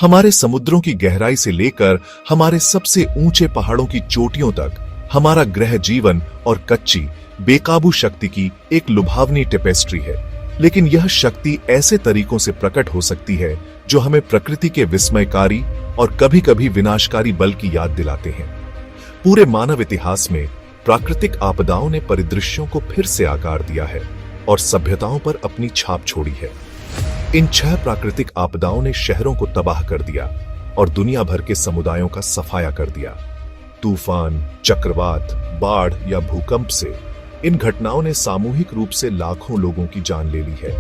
हमारे समुद्रों की गहराई से लेकर हमारे सबसे ऊंचे पहाड़ों की चोटियों तक हमारा ग्रह जीवन और कच्ची बेकाबू शक्ति की एक लुभावनी टेपेस्ट्री है। लेकिन यह शक्ति ऐसे तरीकों से प्रकट हो सकती है जो हमें प्रकृति के विस्मयकारी और कभी-कभी विनाशकारी बल की याद दिलाते हैं। पूरे मानव इतिहास में प्राकृतिक आपदाओं ने परिदृश्यों को फिर से आकार दिया है और सभ्यताओं पर अपनी छाप छोड़ी है। इन 6 प्राकृतिक आपदाओं ने शहरों को तबाह कर दिया और दुनिया भर के समुदायों का सफाया कर दिया। तूफान, चक्रवात, बाढ़ या भूकंप से इन घटनाओं ने सामूहिक रूप से लाखों लोगों की जान ले ली है।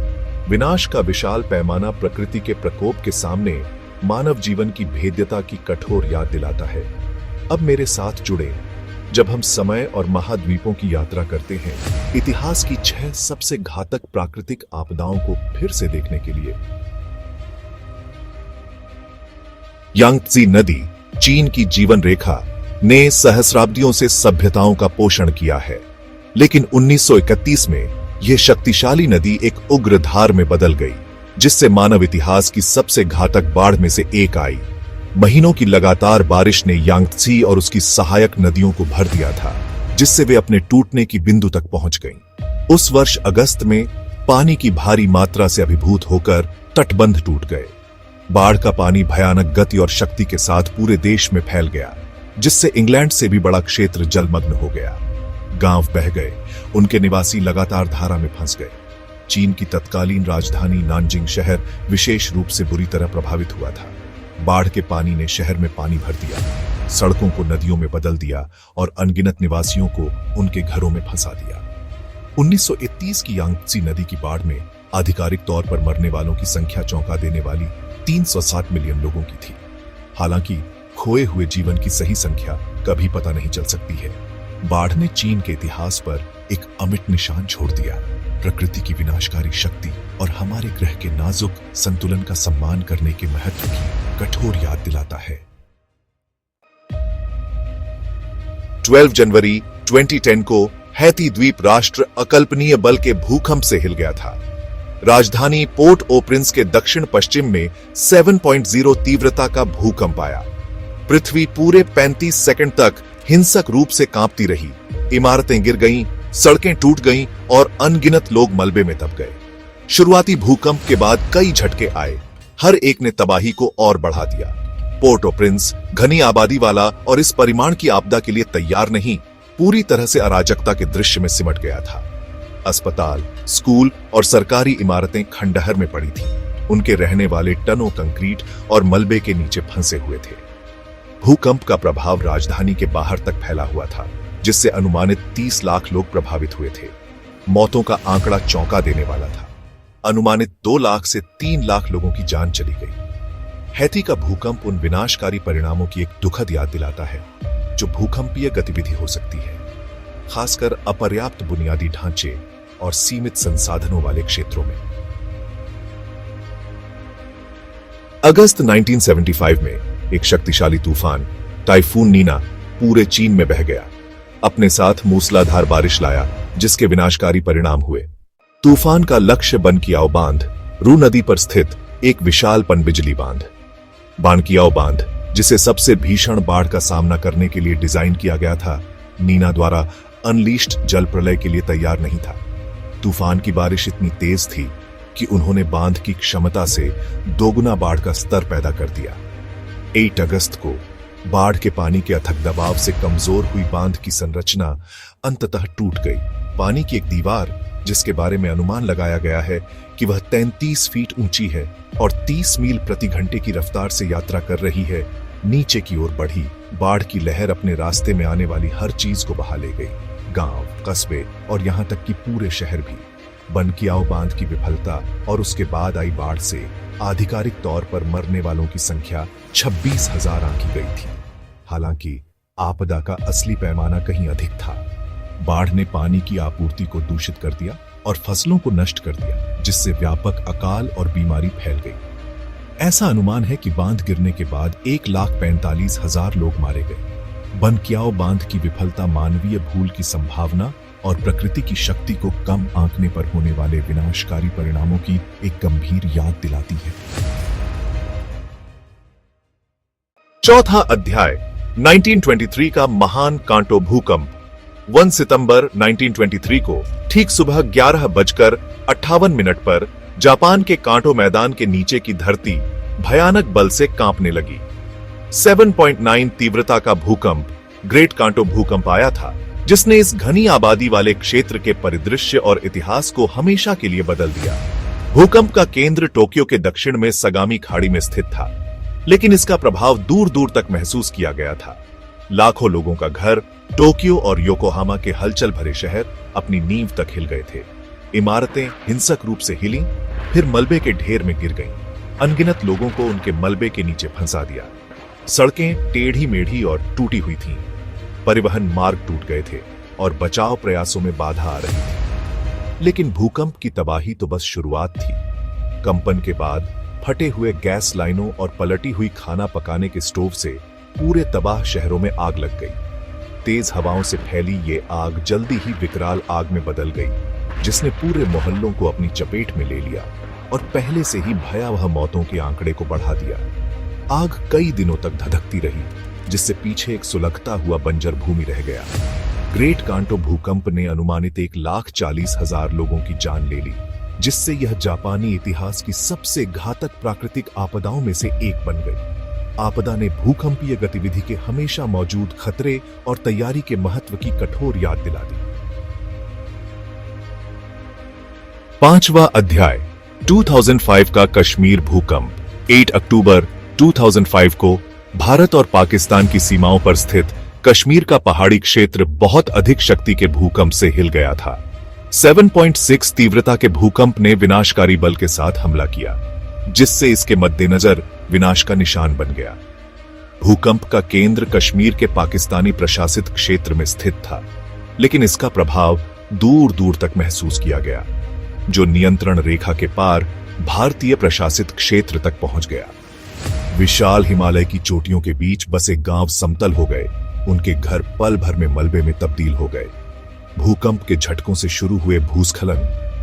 विनाश का विशाल पैमाना प्रकृति के प्रकोप के सामने मानव जीवन की भेद्यता की कठोर याद दिलाता है। अब मेरे साथ जुड़े जब हम समय और महाद्वीपों की यात्रा करते हैं इतिहास की 6 सबसे घातक प्राकृतिक आपदाओं को फिर से देखने के लिए। यांगत्से नदी, चीन की जीवन रेखा, ने सहस्राब्दियों से सभ्यताओं का पोषण किया है, लेकिन 1931 में यह शक्तिशाली नदी एक उग्र धार में बदल गई, जिससे मानव इतिहास की सबसे घातक बाढ़ में से एक आई। महीनों की लगातार बारिश ने यांगत्से और उसकी सहायक नदियों को भर दिया था, जिससे वे अपने टूटने की बिंदु तक पहुंच गईं। उस वर्ष अगस्त में पानी की भारी मात्रा से अभिभूत होकर तटबंध टूट गए। बाढ़ का पानी भयानक गति और शक्ति के साथ पूरे देश में फैल गया, जिससे इंग्लैंड से भी बड़ा क्षेत्र जलमग्न हो गया। गांव बह गए, उनके निवासी लगातार धारा में फंस गए। चीन की तत्कालीन राजधानी नानजिंग शहर विशेष रूप से बुरी तरह प्रभावित हुआ था। बाढ़ के पानी ने शहर में पानी भर दिया, सड़कों को नदियों में बदल दिया और अनगिनत निवासियों को उनके घरों में फंसा दिया। 1931 की यांगत्से नदी की बाढ़ में आधिकारिक तौर पर मरने वालों की संख्या चौंका देने वाली 360 मिलियन लोगों की थी। हालांकि खोए हुए जीवन की सही संख्या कभी पता नहीं चल सकती है। बाढ़ ने चीन के इतिहास पर एक अमिट निशान छोड़ दिया। प्रकृति की विनाशकारी शक्ति और हमारे ग्रह के नाजुक संतुलन का सम्मान करने के महत्व की कठोर याद दिलाता है। 12 जनवरी 2010 को हैती द्वीप राष्ट्र अकल्पनीय बल के भूकंप से हिल गया था। राजधानी पोर्ट ओ प्रिंस के दक्षिण पश्चिम में 7.0 तीव्रता का भूकंप आया। पृथ्वी पूरे 35 सेकंड तक हिंसक रूप से कांपती रही। इमारतें गिर गईं, सड़कें टूट गईं और अनगिनत लोग मलबे में दब गए। शुरुआती भूकंप के बाद कई झटके आए, हर एक ने तबाही को और बढ़ा दिया। पोर्ट ओ प्रिंस घनी आबादी वाला और इस परिमाण की आपदा के लिए तैयार नहीं, पूरी तरह से अराजकता के दृश्य में सिमट गया था। अस्पताल, स्कूल और सरकारी इमारतें खंडहर में पड़ी थीं। उनके रहने वाले टनों कंक्रीट और मलबे के नीचे फंसे हुए थे। भूकंप का प्रभाव राजधानी के बाहर तक फैला हुआ था, जिससे अनुमानित 30 लाख लोग प्रभावित हुए थे। मौतों का आंकड़ा चौंका देने वाला था। अनुमानित 2 लाख से 3 लाख लोगों की जान चली गई। हैती का भूकंप उन विनाशकारी परिणामों की एक दुखद याद दिलाता है जो भूकंपीय गतिविधि हो सकती है, खासकर अपर्याप्त बुनियादी ढांचे और सीमित संसाधनों वाले क्षेत्रों में। अगस्त 1975 में एक शक्तिशाली तूफान टाइफून नीना पूरे चीन में बह गया। अपने साथ मूसलाधार बारिश लाया, जिसके विनाशकारी परिणाम हुए। तूफान का लक्ष्य बनकियाओ बांध, रू नदी पर स्थित एक विशाल पनबिजली बांध। बानकियाओ बांध, जिसे सबसे भीषण बाढ़ का सामना करने के लिए डिजाइन किया गया था, नीना द्वारा अनलीश्ड जल प्रलय के लिए तैयार नहीं था। तूफान की बारिश इतनी तेज थी कि उन्होंने बांध की क्षमता से दोगुना बाढ़ का स्तर पैदा कर दिया। 8 अगस्त को बाढ़ के पानी के अथक दबाव से कमजोर हुई बांध की संरचना अंततः टूट गई। पानी की एक दीवार, जिसके बारे में अनुमान लगाया गया है कि वह 33 फीट ऊंची है और 30 मील प्रति घंटे की रफ्तार से यात्रा कर रही है, नीचे की ओर बढ़ी। बाढ़ की लहर अपने रास्ते में आने वाली हर चीज को बहा ले गई, गांव, कस्बे और यहां तक कि पूरे शहर भी। बनकियाओ बांध की विफलता और उसके बाद आई बाढ़ से आधिकारिक तौर पर मरने वालों की संख्या 26,000 आंकी गई थी। हालांकि आपदा का असली पैमाना कहीं अधिक था। बाढ़ ने पानी की आपूर्ति को दूषित कर दिया और फसलों को नष्ट कर दिया, जिससे व्यापक अकाल और बीमारी फैल गई। ऐसा अनुमान है कि बांध गिरने के बाद 1,45,000 लोग मारे गए। बनकियाओ बांध की विफलता मानवीय भूल की संभावना और प्रकृति की शक्ति को कम आंकने पर होने वाले विनाशकारी परिणामों की एक गंभीर याद दिलाती है। चौथा अध्याय 1923 का महान कांटो भूकंप। 1 सितंबर 1923 को ठीक सुबह 11:58 पर जापान के कांटो मैदान के नीचे की धरती भयानक बल से कांपने लगी। 7.9 तीव्रता का भूकंप ग्रेट कांटो भूकंप आया था, जिसने इस घनी आबादी वाले क्षेत्र के परिदृश्य और इतिहास को हमेशा के लिए बदल दिया। भूकंप का केंद्र टोक्यो के दक्षिण में सगामी खाड़ी में स्थित था, लेकिन इसका प्रभाव दूर दूर तक महसूस किया गया था। लाखों लोगों का घर, टोक्यो और योकोहामा के हलचल भरे शहर अपनी नींव तक हिल गए थे। इमारतें हिंसक रूप से हिली, फिर मलबे के ढेर में गिर गईं। अनगिनत लोगों को उनके मलबे के नीचे फंसा दिया। सड़कें टेढ़ी मेढ़ी और टूटी हुई थीं। परिवहन मार्ग टूट गए थे और बचाव प्रयासों में बाधा आ रही थी। लेकिन भूकंप की तबाही तो बस शुरुआत थी। कंपन के बाद फटे हुए गैस लाइनों और पलटी हुई खाना पकाने के स्टोव से पूरे तबाह शहरों में आग लग गई। तेज हवाओं से फैली ये आग जल्दी ही विकराल आग में बदल गई, जिसने पूरे मोहल्लों को अपनी चपेट में ले लिया और पहले से ही भयावह मौतों के आंकड़े को बढ़ा दिया। आग कई दिनों तक धधकती रही, जिससे पीछे एक सुलगता हुआ बंजर भूमि रह गया। ग्रेट कांटो भूकंप ने अनुमानित 1,40,000 लोगों की जान ले ली, जिससे यह जापानी इतिहास की सबसे घातक प्राकृतिक आपदाओं में से एक बन गई। आपदा ने भूकंपीय गतिविधि के हमेशा मौजूद खतरे और तैयारी के महत्व की कठोर याद दिला दी। 5वां अध्याय 2005 का कश्मीर भूकंप। 8 अक्टूबर 2005 को भारत और पाकिस्तान की सीमाओं पर स्थित कश्मीर का पहाड़ी क्षेत्र बहुत अधिक शक्ति के भूकंप से हिल गया था। 7.6 तीव्रता के भूकंप ने विनाशकारी बल के साथ हमला किया, जिससे इसके मद्देनजर विनाश का निशान बन गया। भूकंप का केंद्र कश्मीर के पाकिस्तानी प्रशासित क्षेत्र में स्थित था, लेकिन इसका प्रभाव दूर दूर तक महसूस किया गया, जो नियंत्रण रेखा के पार भारतीय प्रशासित क्षेत्र तक पहुंच गया। विशाल हिमालय की चोटियों के बीच बसे गांव समतल हो गए, उनके घर पल भर में मलबे में तब्दील हो गए। भूकंप के झटकों से शुरू हुए भूस्खलन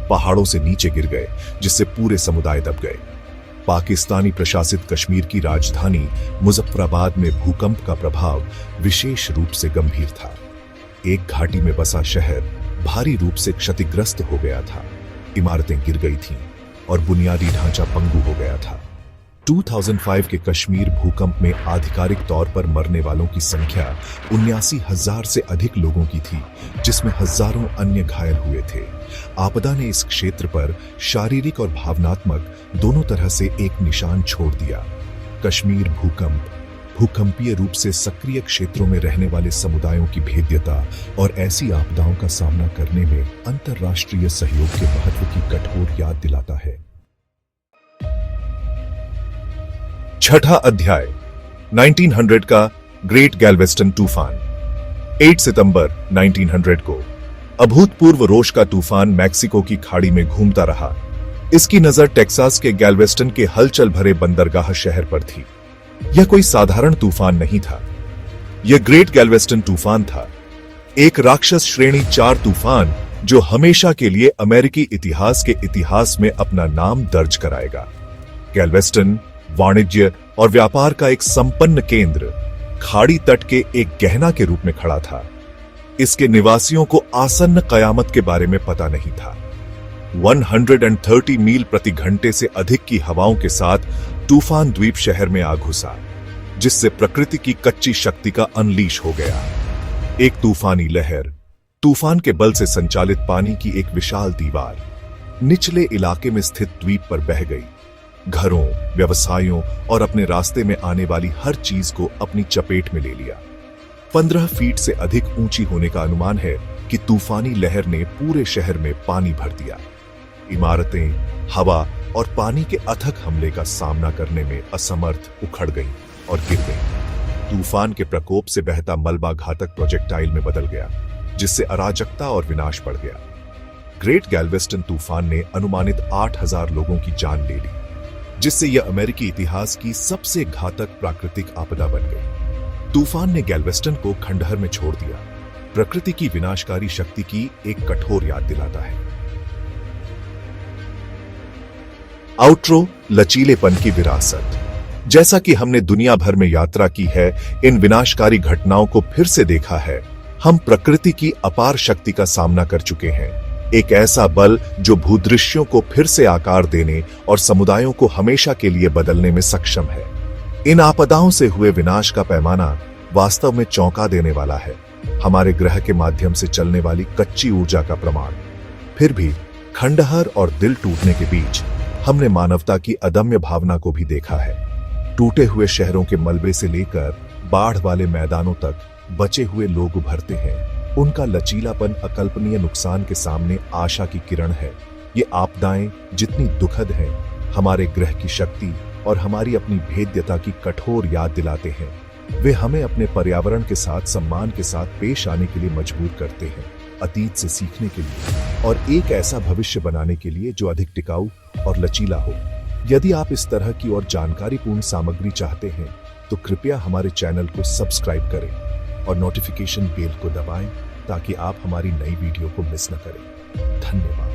पहाड़ों से नीचे गिर गए, जिससे पूरे समुदाय दब गए। पाकिस्तानी प्रशासित कश्मीर की राजधानी मुजफ्फराबाद में भूकंप का प्रभाव विशेष रूप से गंभीर था। एक घाटी में बसा शहर भारी रूप से क्षतिग्रस्त हो गया था। इमारतें गिर गई थीं और बुनियादी ढांचा पंगु हो गया था। 2005 के कश्मीर भूकंप में आधिकारिक तौर पर मरने वालों की संख्या 79,000 से अधिक लोगों की थी, जिसमें हजारों अन्य घायल हुए थे। आपदा ने इस क्षेत्र पर शारीरिक और भावनात्मक दोनों तरह से एक निशान छोड़ दिया। कश्मीर भूकंप भूकंपीय रूप से सक्रिय क्षेत्रों में रहने वाले समुदायों की भेद्यता और ऐसी आपदाओं का सामना करने में अंतर्राष्ट्रीय सहयोग के महत्व की कठोर याद दिलाता है। 6ठा अध्याय 1900 का ग्रेट गैल्वेस्टन तूफान। 8 सितंबर 1900 को अभूतपूर्व रोष का तूफान मैक्सिको की खाड़ी में घूमता रहा। इसकी नजर टेक्सास के गैल्वेस्टन के हलचल भरे बंदरगाह शहर पर थी। यह कोई साधारण तूफान नहीं था, यह ग्रेट गैल्वेस्टन तूफान था, एक राक्षस श्रेणी 4 तूफान जो हमेशा के लिए अमेरिकी इतिहास में अपना नाम दर्ज कराएगा। गैल्वेस्टन वाणिज्य और व्यापार का एक संपन्न केंद्र खाड़ी तट के एक गहना के रूप में खड़ा था। इसके निवासियों को आसन्न कयामत के बारे में पता नहीं था। 130 मील प्रति घंटे से अधिक की हवाओं के साथ तूफान द्वीप शहर में आ घुसा, जिससे प्रकृति की कच्ची शक्ति का अनलीश हो गया। एक तूफानी लहर, तूफान के बल से संचालित पानी की एक विशाल दीवार निचले इलाके में स्थित द्वीप पर बह गई। घरों, व्यवसायों और अपने रास्ते में आने वाली हर चीज को अपनी चपेट में ले लिया। 15 फीट से अधिक ऊंची होने का अनुमान है कि तूफानी लहर ने पूरे शहर में पानी भर दिया। इमारतें, हवा और पानी के अथक हमले का सामना करने में असमर्थ उखड़ गईं और गिर गईं। तूफान के प्रकोप से बहता मलबा घातक प्रोजेक्टाइल में बदल गया, जिससे अराजकता और विनाश बढ़ गया। ग्रेट गैल्वेस्टन तूफान ने अनुमानित 8,000 लोगों की जान ले ली, जिससे यह अमेरिकी इतिहास की सबसे घातक प्राकृतिक आपदा बन गई। तूफान ने गैल्वेस्टन को खंडहर में छोड़ दिया। प्रकृति की विनाशकारी शक्ति की एक कठोर याद दिलाता है। आउट्रो, लचीलेपन की विरासत। जैसा कि हमने दुनिया भर में यात्रा की है, इन विनाशकारी घटनाओं को फिर से देखा है। हम प्रकृति की अपार शक्ति का सामना कर चुके हैं, एक ऐसा बल जो भूदृश्यों को फिर से आकार देने और समुदायों को हमेशा के लिए बदलने में सक्षम है। इन आपदाओं से हुए विनाश का पैमाना वास्तव में चौंका देने वाला है, हमारे ग्रह के माध्यम से चलने वाली कच्ची ऊर्जा का प्रमाण। फिर भी खंडहर और दिल टूटने के बीच हमने मानवता की अदम्य भावना को भी देखा है। टूटे हुए शहरों के मलबे से लेकर बाढ़ वाले मैदानों तक बचे हुए लोग उभरते हैं। उनका लचीलापन अकल्पनीय नुकसान के सामने आशा की किरण है। ये आपदाएं जितनी दुखद हैं, हमारे ग्रह की शक्ति और हमारी अपनी भेद्यता की कठोर याद दिलाते हैं। वे हमें अपने पर्यावरण के साथ सम्मान के साथ पेश आने के लिए मजबूर करते हैं, अतीत से सीखने के लिए और एक ऐसा भविष्य बनाने के लिए जो अधिक टिकाऊ और लचीला हो। यदि आप इस तरह की और जानकारीपूर्ण सामग्री चाहते हैं तो कृपया हमारे चैनल को सब्सक्राइब करें और नोटिफिकेशन बेल को दबाएं ताकि आप हमारी नई वीडियो को मिस न करें। धन्यवाद।